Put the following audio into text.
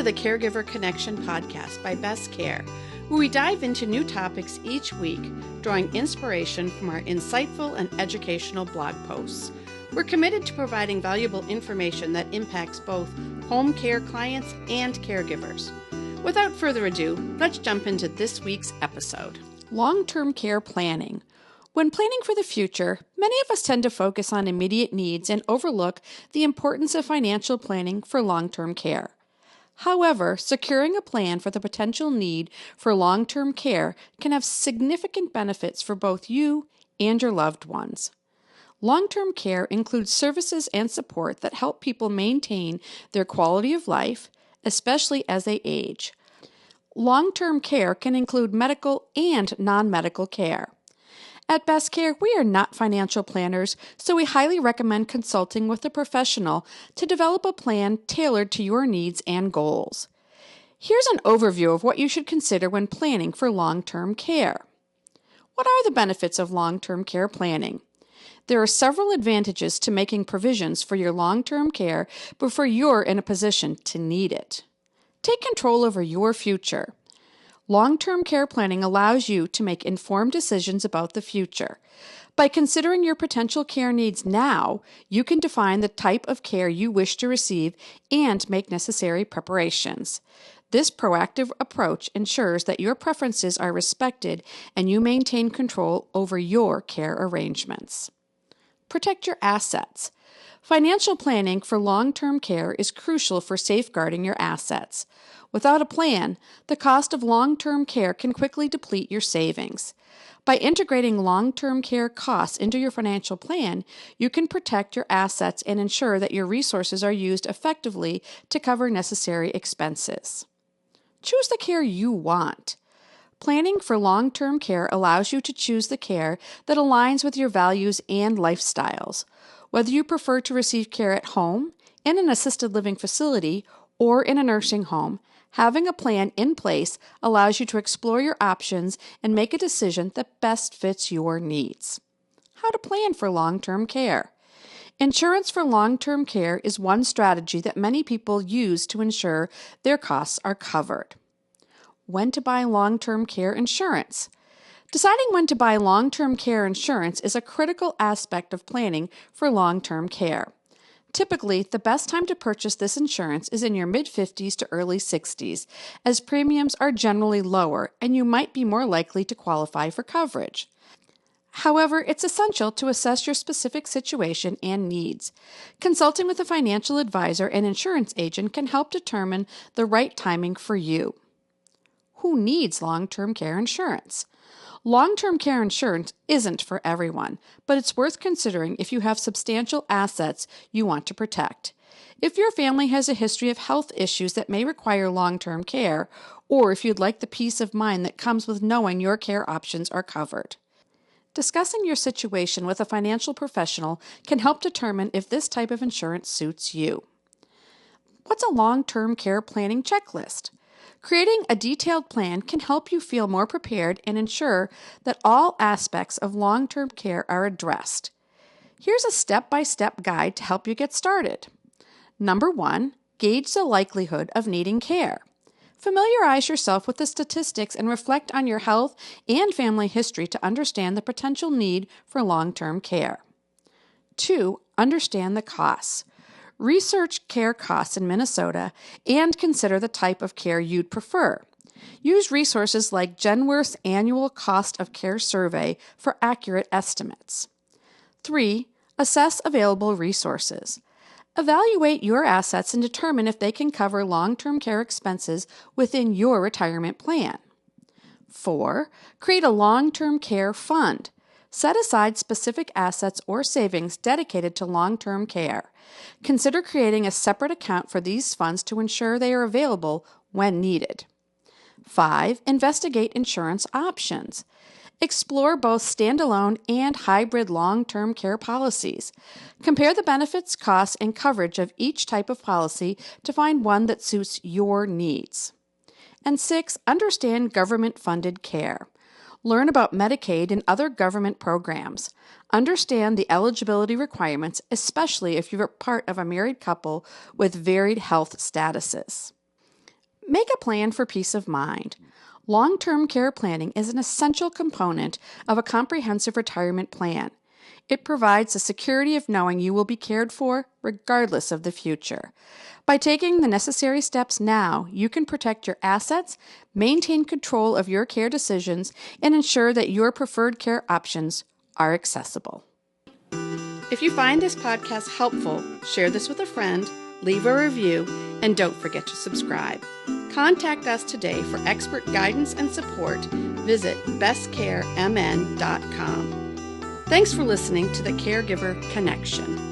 the Caregiver Connection podcast by Best Care, where we dive into new topics each week, drawing inspiration from our insightful and educational blog posts. We're committed to providing valuable information that impacts both home care clients and caregivers. Without further ado, let's jump into this week's episode. Long-term care planning. When planning for the future, many of us tend to focus on immediate needs and overlook the importance of financial planning for long-term care. However, securing a plan for the potential need for long-term care can have significant benefits for both you and your loved ones. Long-term care includes services and support that help people maintain their quality of life, especially as they age. Long-term care can include medical and non-medical care. At Best Care, we are not financial planners, so we highly recommend consulting with a professional to develop a plan tailored to your needs and goals. Here's an overview of what you should consider when planning for long-term care. What are the benefits of long-term care planning? There are several advantages to making provisions for your long-term care before you're in a position to need it. Take control over your future. Long-term care planning allows you to make informed decisions about the future. By considering your potential care needs now, you can define the type of care you wish to receive and make necessary preparations. This proactive approach ensures that your preferences are respected and you maintain control over your care arrangements. Protect your assets. Financial planning for long-term care is crucial for safeguarding your assets. Without a plan, the cost of long-term care can quickly deplete your savings. By integrating long-term care costs into your financial plan, you can protect your assets and ensure that your resources are used effectively to cover necessary expenses. Choose the care you want. Planning for long-term care allows you to choose the care that aligns with your values and lifestyles. Whether you prefer to receive care at home, in an assisted living facility, or in a nursing home, having a plan in place allows you to explore your options and make a decision that best fits your needs. How to plan for long-term care. Insurance for long-term care is one strategy that many people use to ensure their costs are covered. When to buy long-term care insurance. Deciding when to buy long-term care insurance is a critical aspect of planning for long-term care. Typically, the best time to purchase this insurance is in your mid-50s to early 60s, as premiums are generally lower and you might be more likely to qualify for coverage. However, it's essential to assess your specific situation and needs. Consulting with a financial advisor and insurance agent can help determine the right timing for you. Who needs long-term care insurance? Long-term care insurance isn't for everyone, but it's worth considering if you have substantial assets you want to protect. If your family has a history of health issues that may require long-term care, or if you'd like the peace of mind that comes with knowing your care options are covered. Discussing your situation with a financial professional can help determine if this type of insurance suits you. What's a long-term care planning checklist? Creating a detailed plan can help you feel more prepared and ensure that all aspects of long-term care are addressed. Here's a step-by-step guide to help you get started. Number 1, gauge the likelihood of needing care. Familiarize yourself with the statistics and reflect on your health and family history to understand the potential need for long-term care. 2, understand the costs. Research care costs in Minnesota and consider the type of care you'd prefer. Use resources like Genworth's Annual Cost of Care Survey for accurate estimates. 3, assess available resources. Evaluate your assets and determine if they can cover long-term care expenses within your retirement plan. 4, create a long-term care fund. Set aside specific assets or savings dedicated to long-term care. Consider creating a separate account for these funds to ensure they are available when needed. 5, investigate insurance options. Explore both standalone and hybrid long-term care policies. Compare the benefits, costs, and coverage of each type of policy to find one that suits your needs. And 6, understand government-funded care. Learn about Medicaid and other government programs. Understand the eligibility requirements, especially if you're part of a married couple with varied health statuses. Make a plan for peace of mind. Long-term care planning is an essential component of a comprehensive retirement plan. It provides the security of knowing you will be cared for regardless of the future. By taking the necessary steps now, you can protect your assets, maintain control of your care decisions, and ensure that your preferred care options are accessible. If you find this podcast helpful, share this with a friend, leave a review, and don't forget to subscribe. Contact us today for expert guidance and support. Visit bestcaremn.com. Thanks for listening to the Caregiver Connection.